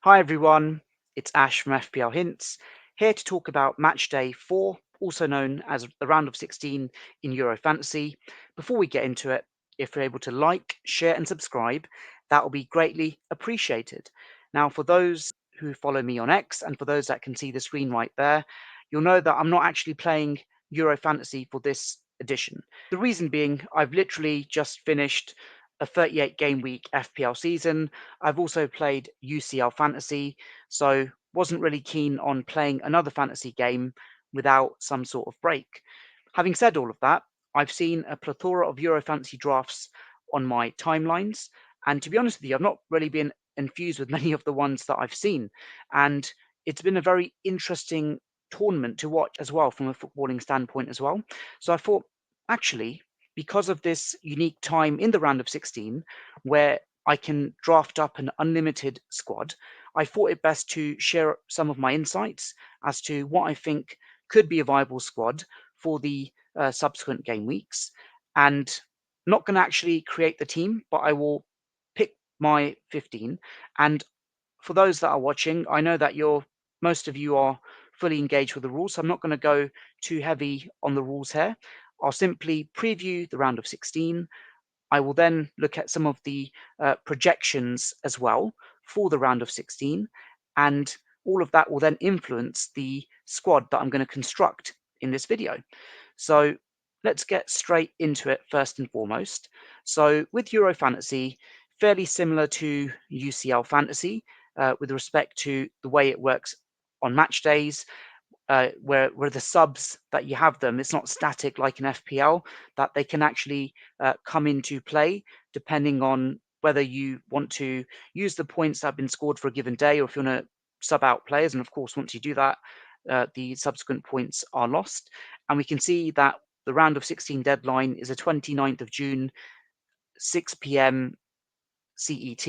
Hi everyone, it's Ash from FPL Hints, here to talk about match day 4, also known as the round of 16 in Euro Fantasy. Before we get into it, if you're able to like, share and subscribe, that will be greatly appreciated. Now, for those who follow me on X and for those that can see the screen right there, you'll know that I'm not actually playing Euro Fantasy for this edition. The reason being, I've literally just finished a 38 game week FPL season. I've also played UCL Fantasy, so wasn't really keen on playing another fantasy game without some sort of break. Having said all of that, I've seen a plethora of Euro Fantasy drafts on my timelines, and to be honest with you, I've not really been infused with many of the ones that I've seen, and it's been a very interesting tournament to watch as well from a footballing standpoint as well. So I thought, actually, because of this unique time in the round of 16 where I can draft up an unlimited squad, I thought it best to share some of my insights as to what I think could be a viable squad for the subsequent game weeks. And not going to actually create the team, but I will pick my 15. And for those that are watching, I know that most of you are fully engaged with the rules, so I'm not going to go too heavy on the rules here. I'll simply preview the round of 16. I will then look at some of the projections as well for the round of 16, and all of that will then influence the squad that I'm going to construct in this video. So let's get straight into it first and foremost. So with Euro Fantasy, fairly similar to UCL Fantasy with respect to the way it works on match days. Where the subs that you have them, it's not static like in FPL, that they can actually come into play depending on whether you want to use the points that have been scored for a given day or if you want to sub out players. And of course, once you do that, the subsequent points are lost. And we can see that the round of 16 deadline is the 29th of June, 6 p.m. CET.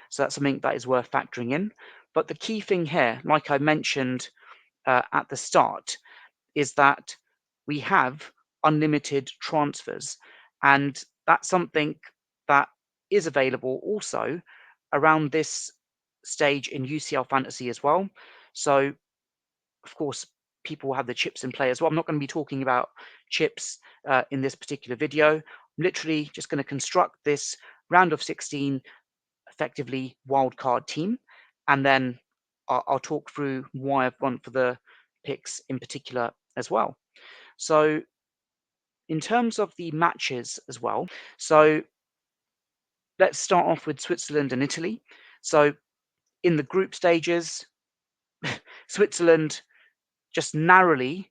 So that's something that is worth factoring in. But the key thing here, like I mentioned at the start, is that we have unlimited transfers. And that's something that is available also around this stage in UCL Fantasy as well. So, of course, people have the chips in play as well. I'm not going to be talking about chips in this particular video. I'm literally just going to construct this round of 16 effectively wildcard team, and then I'll talk through why I've gone for the picks in particular as well. So in terms of the matches as well, so let's start off with Switzerland and Italy. So in the group stages, Switzerland just narrowly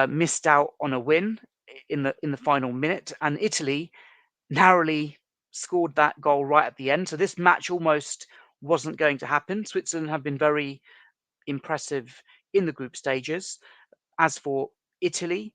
missed out on a win in the final minute, and Italy narrowly scored that goal right at the end. So this match almost wasn't going to happen. Switzerland have been very impressive in the group stages. As for Italy,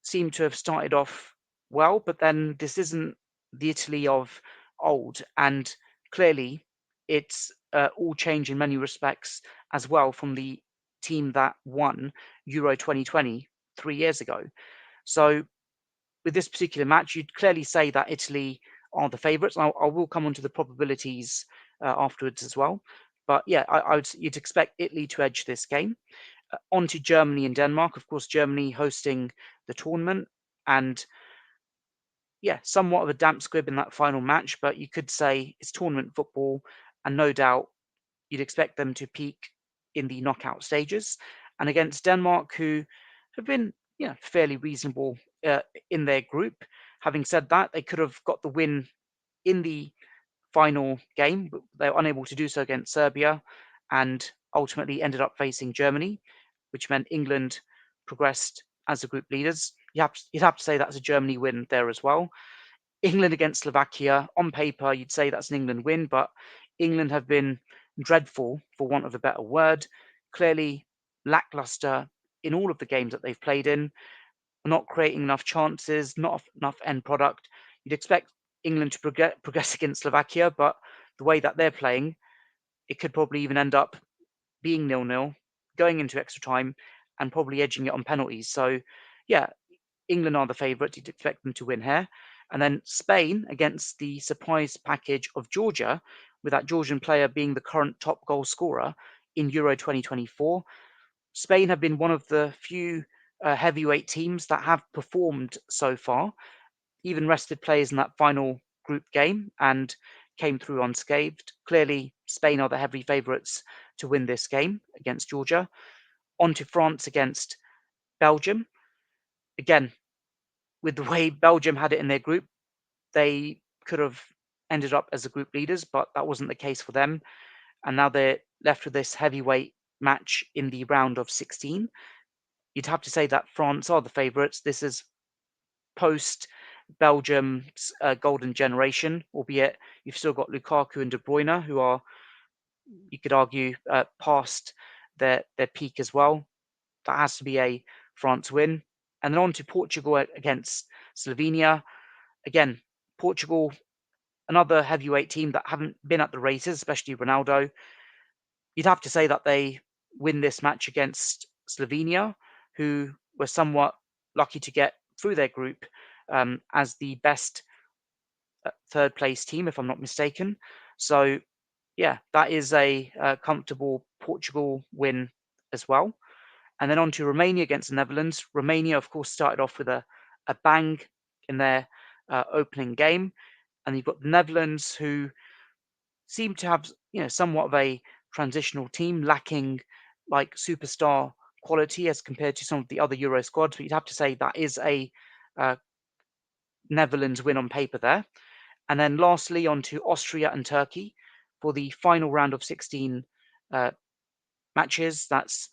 seem to have started off well, but then this isn't the Italy of old, and clearly it's all changed in many respects as well from the team that won Euro 2020 3 years ago. So with this particular match, you'd clearly say that Italy are the favourites. I will come on to the probabilities afterwards as well. But yeah, you'd expect Italy to edge this game. On to Germany and Denmark. Of course, Germany hosting the tournament, and yeah, somewhat of a damp squib in that final match, but you could say it's tournament football, and no doubt you'd expect them to peak in the knockout stages. And against Denmark, who have been fairly reasonable in their group. Having said that, they could have got the win in the final game, but they were unable to do so against Serbia, and ultimately ended up facing Germany, which meant England progressed as the group leaders. You'd have to say that's a Germany win there as well. England against Slovakia, on paper, you'd say that's an England win, but England have been dreadful, for want of a better word, clearly lackluster in all of the games that they've played in, not creating enough chances, not enough end product. You'd expect England to progress against Slovakia, but the way that they're playing, it could probably even end up being 0-0, going into extra time, and probably edging it on penalties. So, yeah, England are the favourite. You'd expect them to win here. And then Spain against the surprise package of Georgia, with that Georgian player being the current top goal scorer in Euro 2024. Spain have been one of the few heavyweight teams that have performed so far, even rested players in that final group game and came through unscathed. Clearly, Spain are the heavy favourites to win this game against Georgia. On to France against Belgium. Again, with the way Belgium had it in their group, they could have ended up as the group leaders, but that wasn't the case for them. And now they're left with this heavyweight match in the round of 16. You'd have to say that France are the favourites. This is post Belgium's golden generation, albeit you've still got Lukaku and De Bruyne, who are, you could argue, past their peak as well. That has to be a France win. And then on to Portugal against Slovenia. Again, Portugal, another heavyweight team that haven't been at the races, especially Ronaldo. You'd have to say that they win this match against Slovenia, who were somewhat lucky to get through their group as the best third place team, if I'm not mistaken. So, yeah, that is a comfortable Portugal win as well. And then on to Romania against the Netherlands. Romania, of course, started off with a bang in their opening game. And you've got the Netherlands, who seem to have, somewhat of a transitional team, lacking like superstar quality as compared to some of the other Euro squads. But you'd have to say that is a Netherlands win on paper there. And then lastly, on to Austria and Turkey for the final round of 16 matches. That's,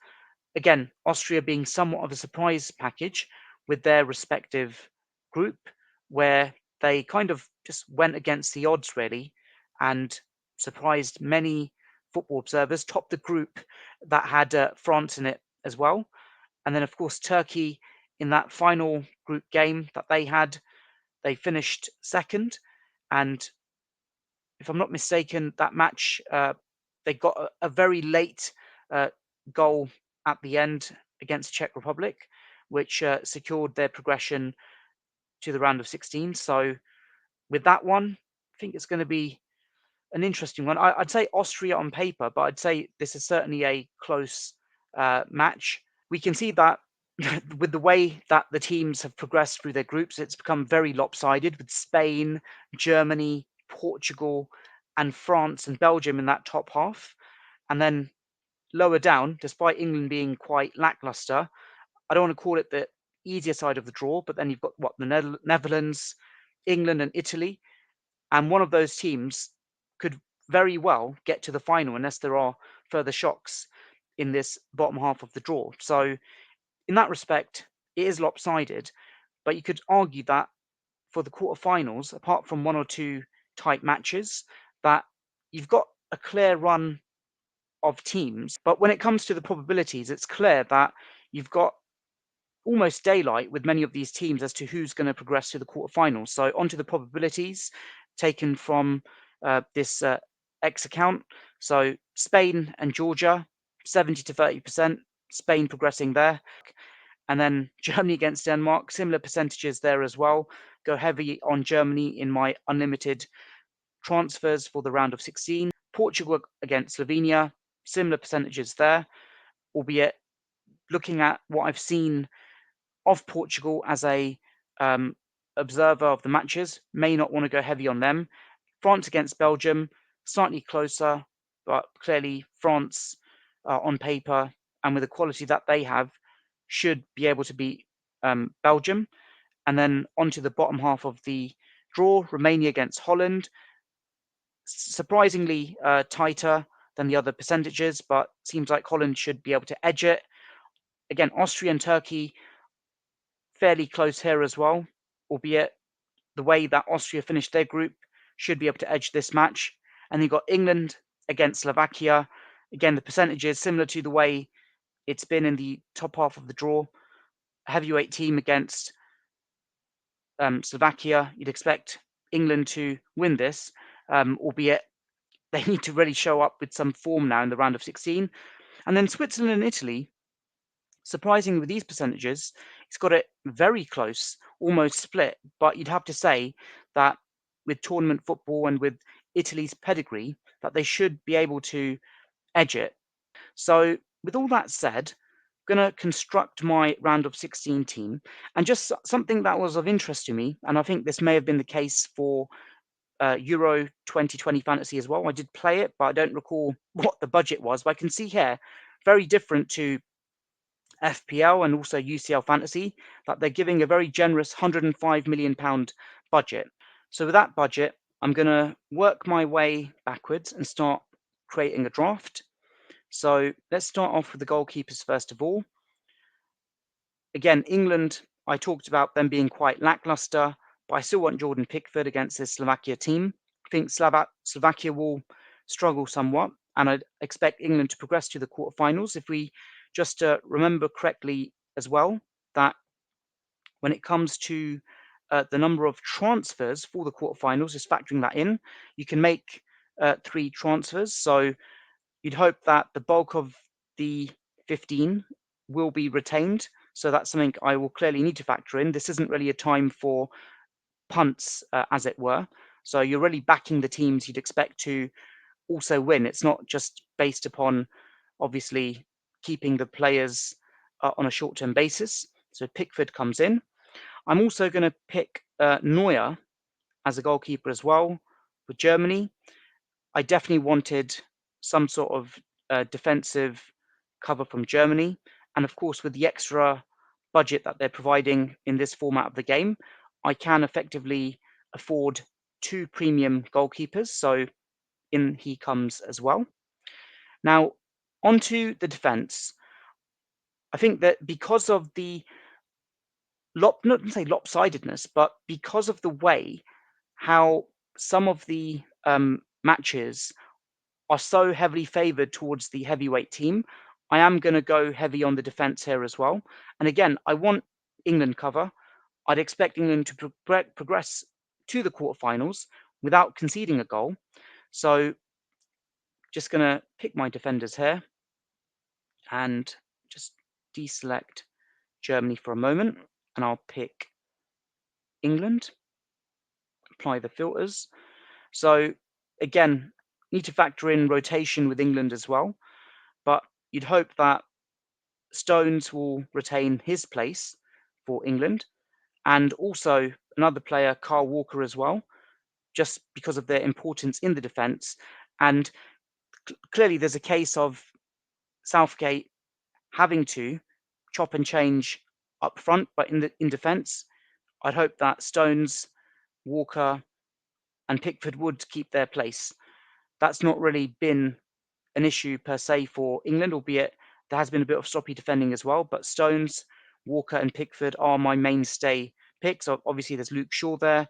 again, Austria being somewhat of a surprise package with their respective group, where they kind of just went against the odds, really, and surprised many football observers, topped the group that had France in it as well. And then, of course, Turkey in that final group game that they had, they finished second. And if I'm not mistaken, that match, they got a very late goal at the end against the Czech Republic, which secured their progression to the round of 16. So with that one, I think it's going to be an interesting one. I'd say Austria on paper, but I'd say this is certainly a close match. We can see that with the way that the teams have progressed through their groups, it's become very lopsided with Spain, Germany, Portugal, and France and Belgium in that top half. And then lower down, despite England being quite lackluster, I don't want to call it the easier side of the draw, but then you've got the Netherlands, England, and Italy. And one of those teams could very well get to the final unless there are further shocks in this bottom half of the draw. So in that respect, it is lopsided, but you could argue that for the quarterfinals, apart from one or two tight matches, that you've got a clear run of teams. But when it comes to the probabilities, it's clear that you've got almost daylight with many of these teams as to who's going to progress to the quarterfinals. So onto the probabilities taken from this X account. So Spain and Georgia, 70 to 30%, Spain progressing there. And then Germany against Denmark, similar percentages there as well. Go heavy on Germany in my unlimited transfers for the round of 16. Portugal against Slovenia, similar percentages there, albeit looking at what I've seen of Portugal as a observer of the matches, may not want to go heavy on them. France against Belgium, slightly closer, but clearly France on paper and with the quality that they have should be able to beat Belgium. And then onto the bottom half of the draw, Romania against Holland. Surprisingly tighter than the other percentages, but seems like Holland should be able to edge it. Again, Austria and Turkey fairly close here as well, albeit the way that Austria finished their group should be able to edge this match. And you've got England against Slovakia. Again, the percentages similar to the way it's been in the top half of the draw. A heavyweight team against Slovakia. You'd expect England to win this, albeit they need to really show up with some form now in the round of 16. And then Switzerland and Italy, surprisingly with these percentages, it's got it very close, almost split. But you'd have to say that with tournament football and with Italy's pedigree, that they should be able to edge it. So with all that said, I'm going to construct my round of 16 team, and just something that was of interest to me, and I think this may have been the case for Euro 2020 Fantasy as well. I did play it, but I don't recall what the budget was. But I can see here, very different to FPL and also UCL Fantasy, that they're giving a very generous £105 million budget. So with that budget, I'm going to work my way backwards and start creating a draft. So let's start off with the goalkeepers first of all. Again, England, I talked about them being quite lackluster, but I still want Jordan Pickford against this Slovakia team. I think Slovakia will struggle somewhat, and I'd expect England to progress to the quarterfinals. If we just remember correctly as well, that when it comes to the number of transfers for the quarterfinals, just factoring that in, you can make 3 transfers. So you'd hope that the bulk of the 15 will be retained. So that's something I will clearly need to factor in. This isn't really a time for punts, as it were. So you're really backing the teams you'd expect to also win. It's not just based upon, obviously, keeping the players on a short-term basis. So Pickford comes in. I'm also going to pick Neuer as a goalkeeper as well for Germany. I definitely wanted some sort of defensive cover from Germany. And of course, with the extra budget that they're providing in this format of the game, I can effectively afford 2 premium goalkeepers. So in he comes as well. Now, onto the defense. I think that because of the not to say lopsidedness, but because of the way how some of the matches are so heavily favoured towards the heavyweight team, I am going to go heavy on the defence here as well. And again, I want England cover. I'd expect England to progress to the quarterfinals without conceding a goal. So just going to pick my defenders here and just deselect Germany for a moment. And I'll pick England, apply the filters. So again, need to factor in rotation with England as well. But you'd hope that Stones will retain his place for England, and also another player, Carl Walker, as well, just because of their importance in the defence. And clearly, there's a case of Southgate having to chop and change up front, but in defence, I'd hope that Stones, Walker, and Pickford would keep their place. That's not really been an issue per se for England, albeit there has been a bit of sloppy defending as well. But Stones, Walker, and Pickford are my mainstay picks. Obviously, there's Luke Shaw there,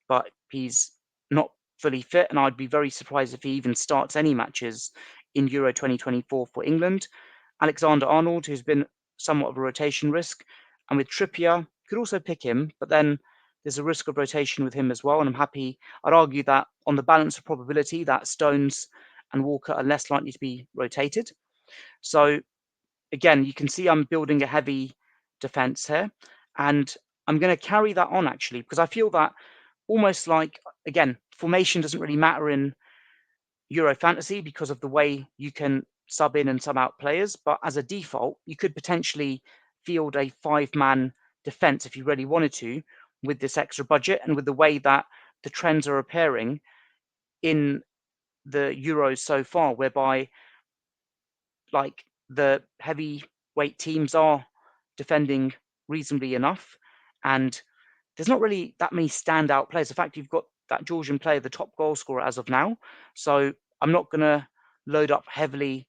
but he's not fully fit, and I'd be very surprised if he even starts any matches in Euro 2024 for England. Alexander Arnold, who's been somewhat of a rotation risk, and with Trippier, could also pick him, but then there's a risk of rotation with him as well. And I'd argue that on the balance of probability, that Stones and Walker are less likely to be rotated. So again, you can see I'm building a heavy defense here, and I'm going to carry that on actually, because I feel that almost like, again, formation doesn't really matter in Euro Fantasy because of the way you can sub in and sub out players. But as a default, you could potentially field a 5-man defense if you really wanted to with this extra budget and with the way that the trends are appearing in the Euros so far, whereby like the heavyweight teams are defending reasonably enough, and there's not really that many standout players. In fact, you've got that Georgian player, the top goal scorer as of now. So I'm not going to load up heavily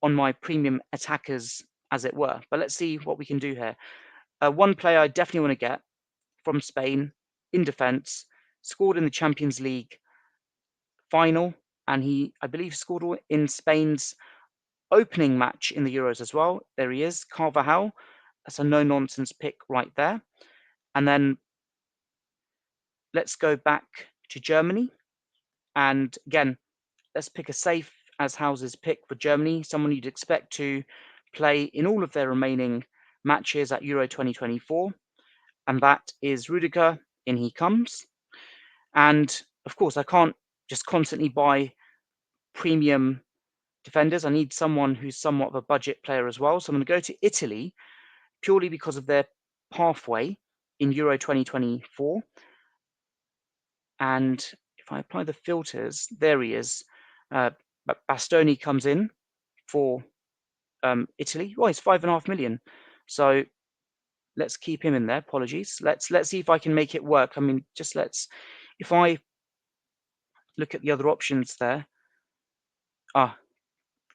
on my premium attackers, as it were. But let's see what we can do here. One player I definitely want to get from Spain in defence, scored in the Champions League final, and he, I believe, scored in Spain's opening match in the Euros as well. There he is, Carvajal. That's a no-nonsense pick right there. And then let's go back to Germany. And again, let's pick a safe as houses pick for Germany, someone you'd expect to play in all of their remaining matches at Euro 2024. And that is Rudiger. In he comes. And of course, I can't just constantly buy premium defenders. I need someone who's somewhat of a budget player as well. So I'm going to go to Italy purely because of their pathway in Euro 2024. And if I apply the filters, there he is. Bastoni comes in for Italy. Oh, he's 5.5 million. So let's keep him in there. Apologies. Let's see if I can make it work. I mean, just if I look at the other options there.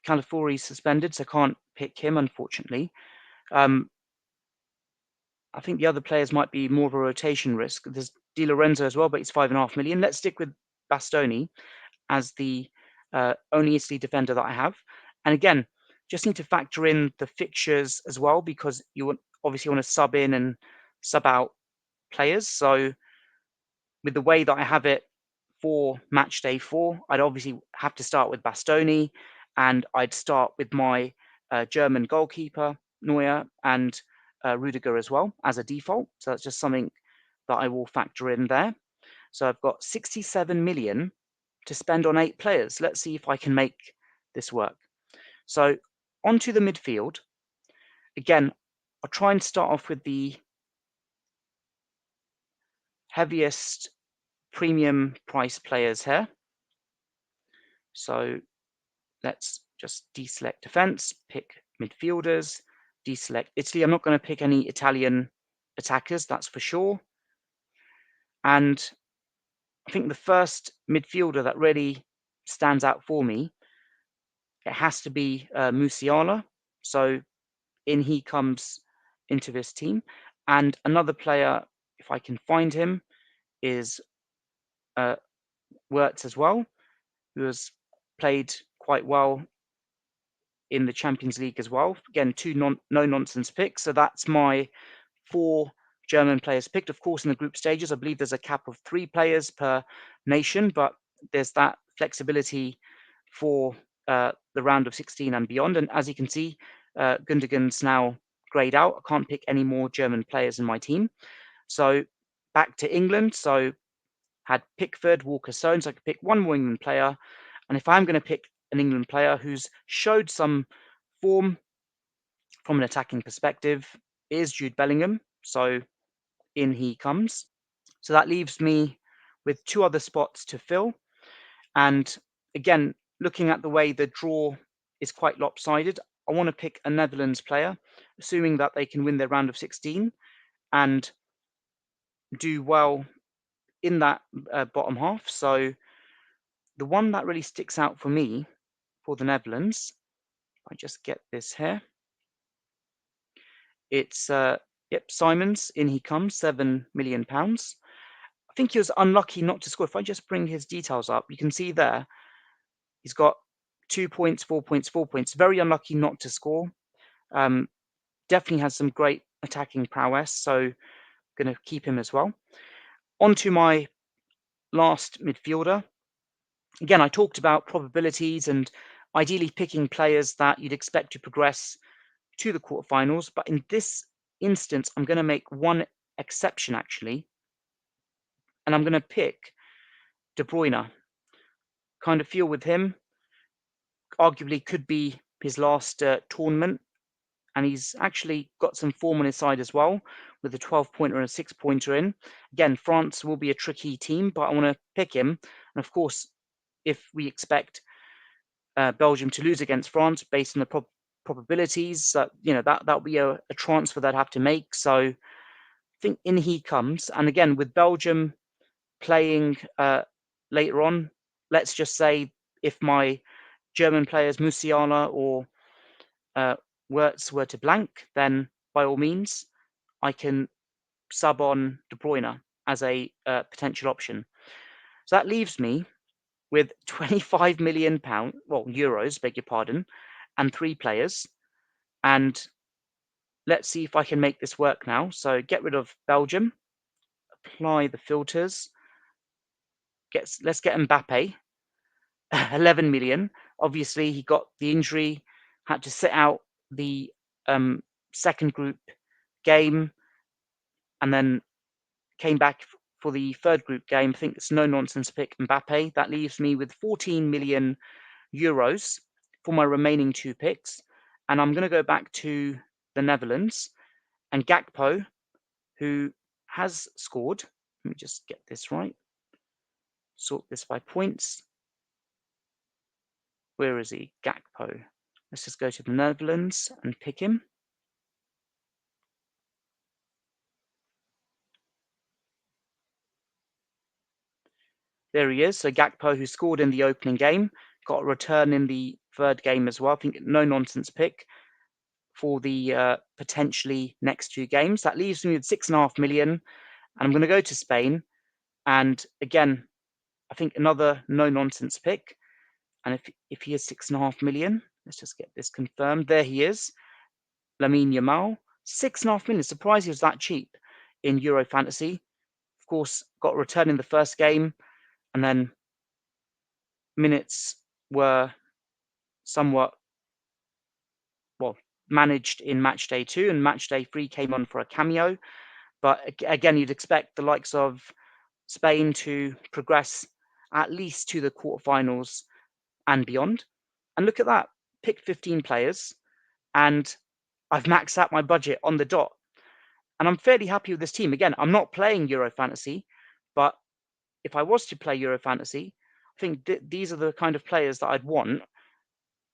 Calafiori's suspended, so can't pick him, unfortunately. I think the other players might be more of a rotation risk. There's Di Lorenzo as well, but he's 5.5 million. Let's stick with Bastoni as the only Italy defender that I have. And again, just need to factor in the fixtures as well, because you obviously want to sub in and sub out players. So with the way that I have it for match day 4, I'd obviously have to start with Bastoni, and I'd start with my German goalkeeper, Neuer, and Rudiger as well as a default. So that's just something that I will factor in there. So I've got 67 million to spend on 8 players. Let's see if I can make this work. So onto the midfield. Again, I'll try and start off with the heaviest premium price players here. So let's just deselect defense, pick midfielders, deselect Italy. I'm not going to pick any Italian attackers, that's for sure. And I think the first midfielder that really stands out for me, it has to be Musiala. So in he comes into this team. And another player, if I can find him, is Wirtz as well, who has played quite well in the Champions League as well. Again, 2 no-nonsense picks. So that's my 4 German players picked. Of course, in the group stages, I believe there's a cap of 3 players per nation, but there's that flexibility for the round of 16 and beyond. And as you can see, Gundogan's now grayed out. I can't pick any more German players in my team. So back to England. So had Pickford, Walker, Soames. I could pick one more England player. And if I'm going to pick an England player who's showed some form from an attacking perspective, is Jude Bellingham. So in he comes. So that leaves me with 2 other spots to fill. And again, looking at the way the draw is quite lopsided, I want to pick a Netherlands player, assuming that they can win their round of 16 and do well in that bottom half. So the one that really sticks out for me for the Netherlands, I just get this here. It's Simons, in he comes, £7 million. I think he was unlucky not to score. If I just bring his details up, you can see there he's got 2 points, 4 points, 4 points. Very unlucky not to score. Definitely has some great attacking prowess, so going to keep him as well. On to my last midfielder. Again, I talked about probabilities and ideally picking players that you'd expect to progress to the quarterfinals. But in this instance, I'm going to make one exception, actually. And I'm going to pick De Bruyne. Kind of feel with him, arguably could be his last tournament. And he's actually got some form on his side as well, with a 12-pointer and a 6-pointer in. Again, France will be a tricky team, but I want to pick him. And of course, if we expect Belgium to lose against France based on the probabilities, that'll be a transfer that I'd have to make. So I think in he comes. And again, with Belgium playing later on, let's just say if my German players, Musiala or Wirtz, were to blank, then by all means, I can sub on De Bruyne as a potential option. So that leaves me with £25 million, euros, beg your pardon, and 3 players. And let's see if I can make this work now. So get rid of Belgium, apply the filters. Let's get Mbappe, 11 million. Obviously, he got the injury, had to sit out the second group game, and then came back for the third group game. I think it's no nonsense pick Mbappe. That leaves me with 14 million euros for my remaining 2 picks. And I'm going to go back to the Netherlands and Gakpo, who has scored. Let me just get this right. Sort this by points. Where is he? Gakpo. Let's just go to the Netherlands and pick him. There he is. So Gakpo, who scored in the opening game, got a return in the third game as well. I think no nonsense pick for the potentially next 2 games. That leaves me with 6.5 million. And I'm going to go to Spain. And again, I think another no nonsense pick. And if he is 6.5 million, let's just get this confirmed. There he is. Lamine Yamal, 6.5 million. Surprised he was that cheap in Euro Fantasy. Of course, got a return in the first game, and then minutes were somewhat managed in match day 2, and match day 3 came on for a cameo. But again, you'd expect the likes of Spain to progress at least to the quarterfinals and beyond. And look at that, pick 15 players, and I've maxed out my budget on the dot. And I'm fairly happy with this team. Again, I'm not playing Euro Fantasy, but if I was to play Euro Fantasy, I think these are the kind of players that I'd want,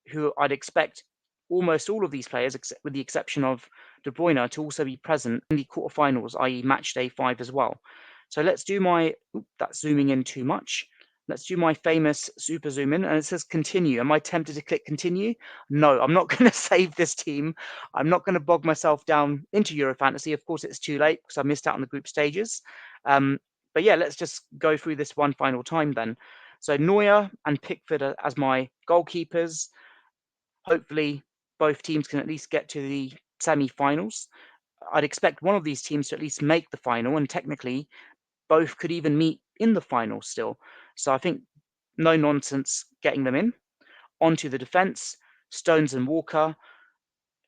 who I'd expect almost all of these players, with the exception of De Bruyne, to also be present in the quarterfinals, i.e. match day 5 as well. So let's do my, that's zooming in too much. Let's do my famous super zoom in, and it says continue. Am I tempted to click continue? No, I'm not going to save this team. I'm not going to bog myself down into Euro Fantasy. Of course, it's too late because I missed out on the group stages. But yeah, let's just go through this one final time then. So Neuer and Pickford as my goalkeepers. Hopefully, both teams can at least get to the semi-finals. I'd expect one of these teams to at least make the final, and technically, both could even meet in the final still. So I think no nonsense getting them in. Onto the defence, Stones and Walker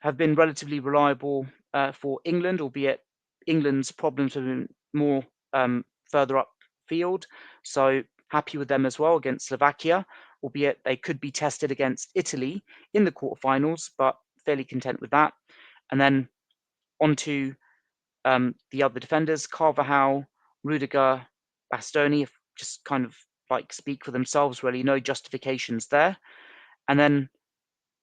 have been relatively reliable for England, albeit England's problems have been more further upfield. So happy with them as well against Slovakia, albeit they could be tested against Italy in the quarterfinals, but fairly content with that. And then onto the other defenders, Carvajal, Rudiger, Bastoni, just kind of like speak for themselves, really. No justifications there. And then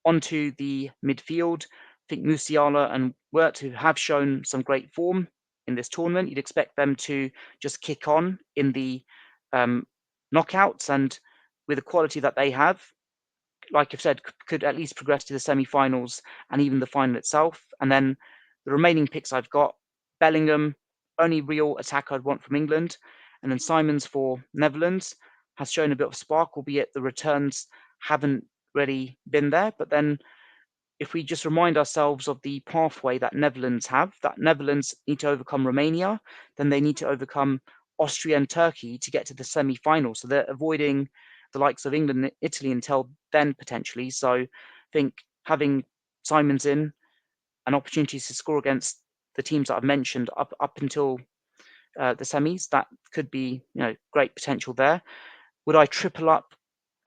onto the midfield, I think Musiala and Wirtz, who have shown some great form in this tournament, you'd expect them to just kick on in the knockouts, and with the quality that they have, like I've said, could at least progress to the semi-finals and even the final itself. And then the remaining picks I've got, Bellingham, only real attacker I'd want from England, and then Simons for Netherlands has shown a bit of spark, albeit the returns haven't really been there. But then if we just remind ourselves of the pathway that Netherlands have, that Netherlands need to overcome Romania, then they need to overcome Austria and Turkey to get to the semi-final. So they're avoiding the likes of England and Italy until then, potentially. So I think having Simons in and opportunities to score against the teams that I've mentioned up until the semis, that could be great potential there. Would I triple up?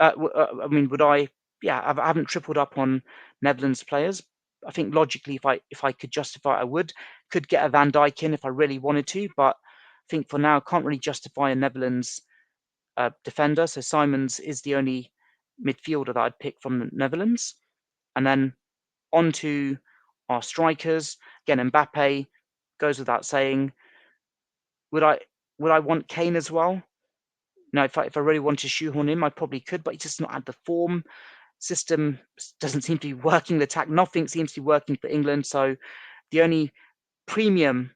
Would I? Yeah, I haven't tripled up on Netherlands players. I think logically, if I could justify it, I would. Could get a Van Dijk in if I really wanted to, but I think for now, can't really justify a Netherlands defender. So Simons is the only midfielder that I'd pick from the Netherlands. And then on to our strikers. Again, Mbappe goes without saying. Would I want Kane as well? No, if I really wanted to shoehorn him, I probably could, but he's just not had the form. System doesn't seem to be working. The attack, nothing seems to be working for England. So the only premium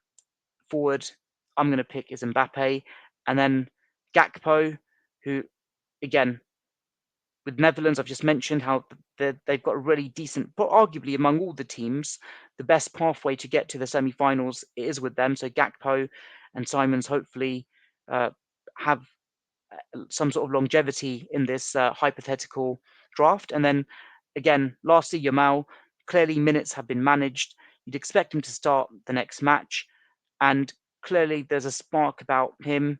forward I'm going to pick is Mbappe. And then Gakpo, who, again, with Netherlands, I've just mentioned how they've got a really decent, but arguably among all the teams, the best pathway to get to the semi-finals is with them. So Gakpo and Simons hopefully have some sort of longevity in this hypothetical draft. And then again, lastly, Yamal, clearly minutes have been managed. You'd expect him to start the next match. And clearly there's a spark about him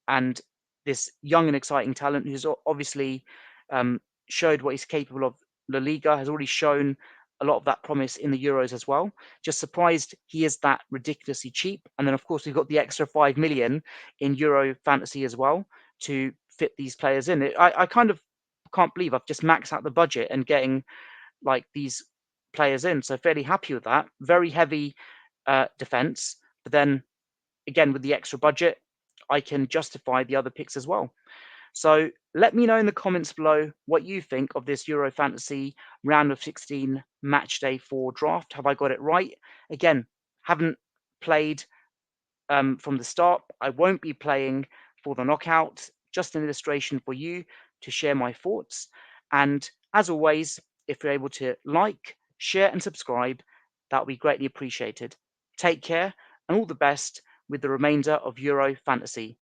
and this young and exciting talent who's obviously showed what he's capable of. La Liga has already shown a lot of that promise in the Euros as well. Just surprised he is that ridiculously cheap. And then, of course, we've got the extra 5 million in Euro fantasy as well to fit these players in. I kind of can't believe I've just maxed out the budget and getting like these players in. So fairly happy with that. Very heavy defense, but then again with the extra budget, I can justify the other picks as well. So let me know in the comments below what you think of this Euro Fantasy round of 16 match day 4 draft. Have I got it right? Again, haven't played from the start. I won't be playing for the knockout. Just an illustration for you to share my thoughts. And as always, if you're able to like, share, and subscribe, that would be greatly appreciated. Take care and all the best with the remainder of Euro Fantasy.